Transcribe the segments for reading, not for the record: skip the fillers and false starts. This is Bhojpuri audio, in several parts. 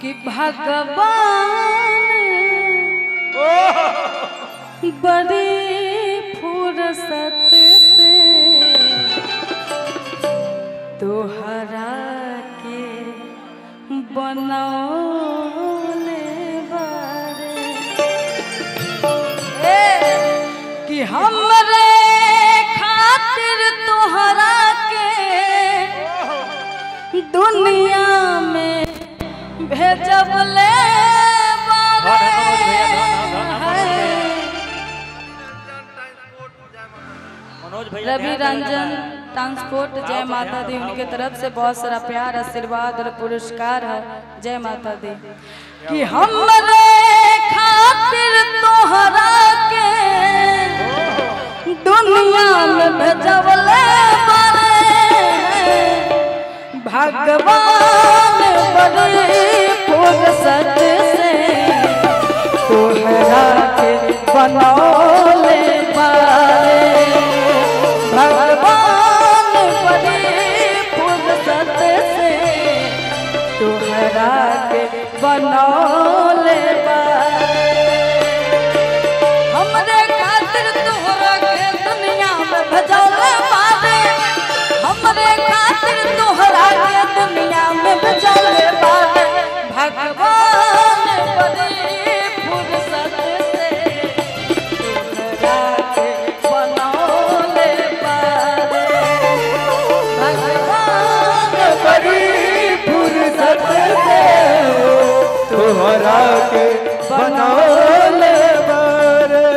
कि भगवान बड़ी फुर्सत से तोहरा के बनौले बारे कि हमरे खातिर तोहरा के दुनिया में भेजबले रवि रंजन ट्रांसपोर्ट जय माता दी उनके तरफ से बहुत सारा प्यार आशीर्वाद और पुरस्कार है। जय माता दी कि हमरे खातिर तोहरा के दुनिया में भेजबले बारे भगवान बड़ी फुर्सत से तोहरा के बनौले बारे भगवान बड़ी फुर्सत से तोहरा के बनौले बारे हमरे खातिर तोहरा के दुनिया में भेजौले बारे हमरे खातिर तोहरा के दुनिया में भेजौले बारे भगवान बड़ी फुर्सत से तोहरा के बनौले बारे भगवान बड़ी फुर्सत से तोहरा के बनौले बारे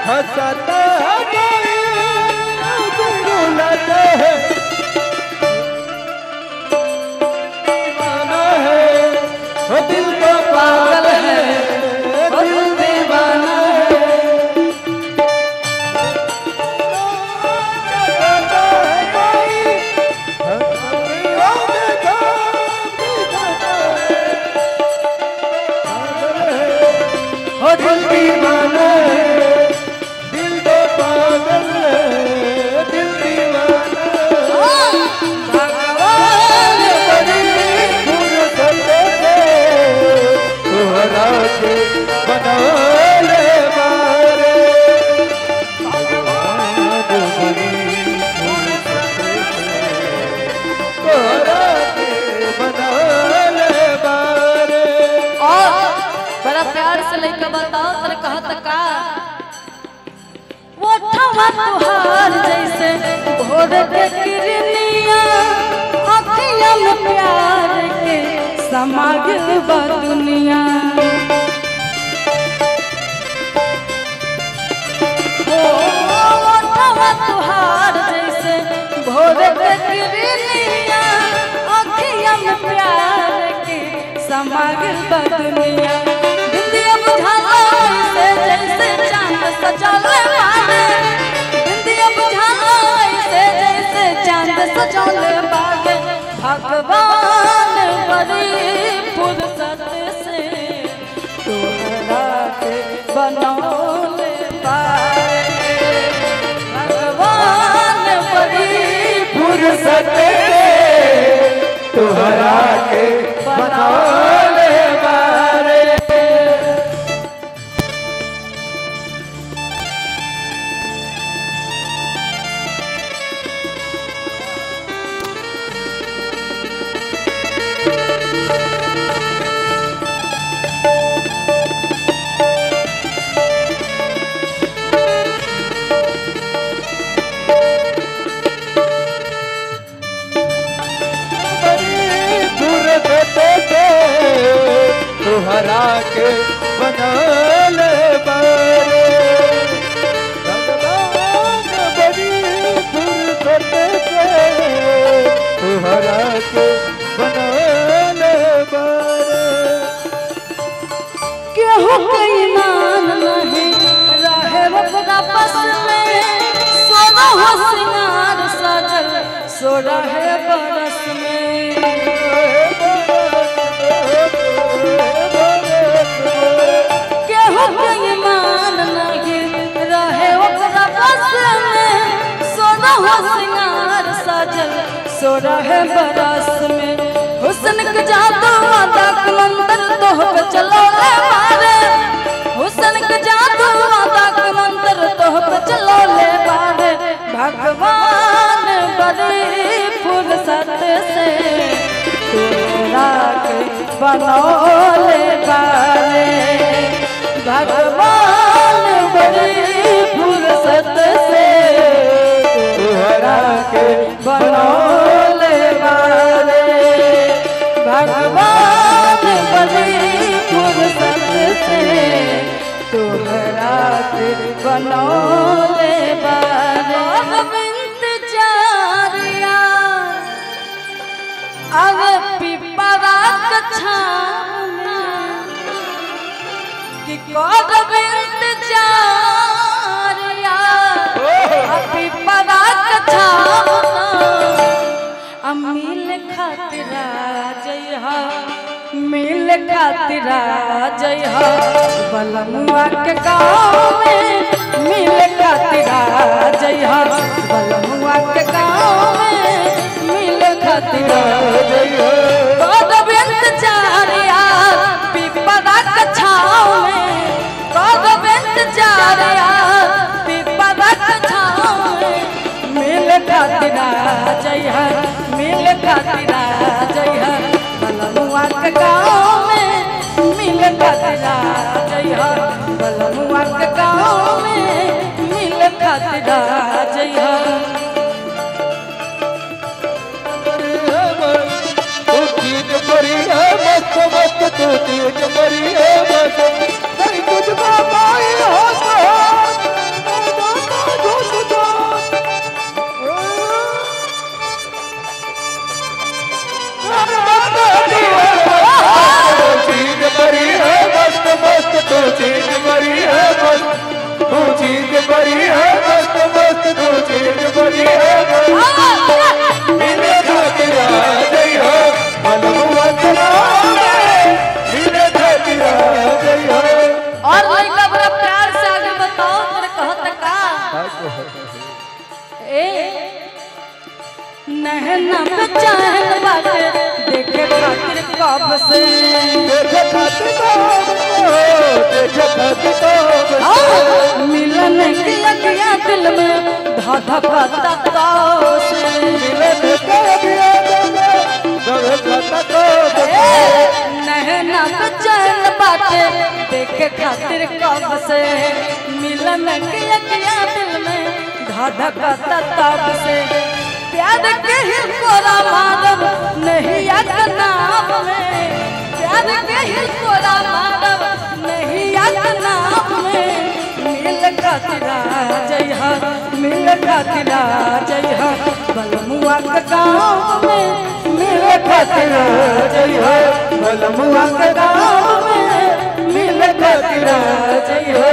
हंसता है कोई गुनगुनाता है दीवाना है वो दिल तो पागल है दिल दीवाना है दिल दीवाना दिल तो पागल है दिल दीवाना भगवान बड़ी फुर्सत से तोहरा के बनौले बारे भगवान बड़ी फुर्सत से तोहरा के बनौले बारे। और बड़ा प्यार से लेकर बताओ तर कहत का वो ठवा तुहार जैसे भोर के किरनिया अखियां में प्यार के समागल बा दुनिया वो ठवा तुहार जैसे भोर के किरनिया अखियां में प्यार के समागल बा दुनिया बिंदिया बुझाला से जैसे चांद सजौले बारे बिंदिया बुझाला से जैसे चांद सजौले बारे भगवान बड़ी फुर्सत से तोहरा के बनौले बारे भगवान बड़ी फुर्सत से तोहरा के बनौले बारे। तोहरा के बनौले बारे भगवान बड़ी फुर्सत से तोहरा के बनौले बारे। केहू के ईमान नहीं रहे ओकरा बस में सोना हो सिंगार सजल सो रहे बरस में केहू के ईमान नहीं रहे ओकरा बस में सोना हो सिंगार सजल 16 बरस में हुस्न के जादू अदा मंदिर तोह पे चलो ले बारे हुस्न के जादू अदा मंदिर तोह पे चलो ले बारे भगवान बड़ी फुर्सत से तोरा के बनौले बारे भगवान बड़ी फुर्सत से तोरा के बनौले बारे भगवान बड़ी फुर्सत से तोरा के बनौले बारे इंतजारिया अब पिपरा कछाना कि कब इंतजारिया अभी पराग छावना मिल खातिरा जइहा मिल खातिरा जइहा बलमुआ के गाँव में मिल खातिरा जइहा बलमुआ के गाँव में मिल खातिरा जइहा कब इंतजारिया पिपरा के छाव में कब इंतजारिया पिपरा के छाव में मिल खातिरा जइहा मिल खातिरा जइहा बलमुआ के गाँव में मिल खातिरा जइहा बलमुआ के गाँव में मिल खातिरा जइहा मस्त मस्त तू चीज बड़ी है मस्त नहीं तुझको पाई हो चीज बड़ी है मस्त मस्त तू चीज बड़ी है मस्त तू चीज बड़ी है मस्त मस्त तू चीज बड़ी है मिले खातिरा जय हो बलमुआ के नाम मिले खातिरा जय हो। और लड़का बड़ा प्यार से आगे बताओ तेरे कहत का ए नहना पे चैन बाटे देखे खातिर कब से देखे खातिर मिलन की अगिया दिल में धधकता कब से मिलन के अगिया दिल में धधकता नहना पे चैन बाटे देखे खातिर कब से मिलन की अगिया दिल में धधकता तब से प्यार के ही कोरा मानव नहीं नाम में प्यार के ही कोरा मानव नहीं नाम में मिल खातिरा जइहा मिल खातिरा जइहा बलमुआ के गाँव में मिल खातिरा जइहा बलमुआ के गाँव में मिल खातिरा जइहा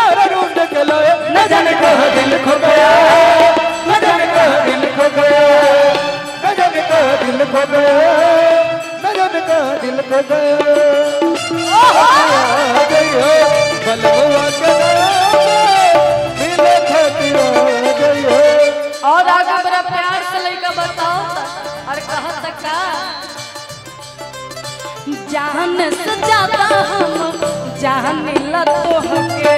न जाने कहाँ दिल खो गया न जाने कहाँ दिल खो गया न जाने कहाँ दिल खो गया न जाने कहाँ दिल खो गया जय हो बलमुआ के मिले खातिरा जय हो। और आगे बड़ा प्यार से लड़का बताओ और कहा तक का जान से ज्यादा हम जान ला तो हके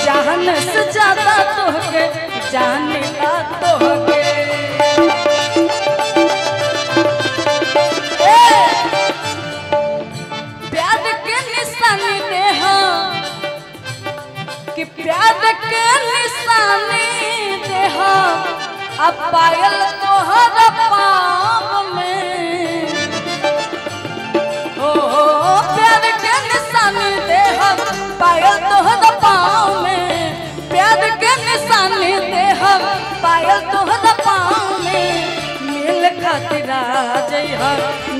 जान से ज्यादा तोहके जान ला तोहके प्यार के निशानी दे कि प्यार के निशानी दे अब पायल तोहर पाँव में हो प्यार के निशानी दे पायल तोहर पाँव में प्यार के निशानी दे पायल तोहर पाँव में मिल खातिरा जइहा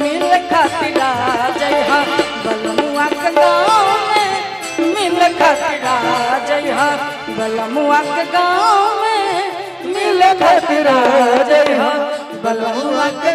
मिल खातिरा जइहा बलमुआ के गाँव में मिल खातिरा जइहा बलमुआ के गाँव में मिल खातिरा जइहा बलमुआ के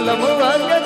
बलमुआ के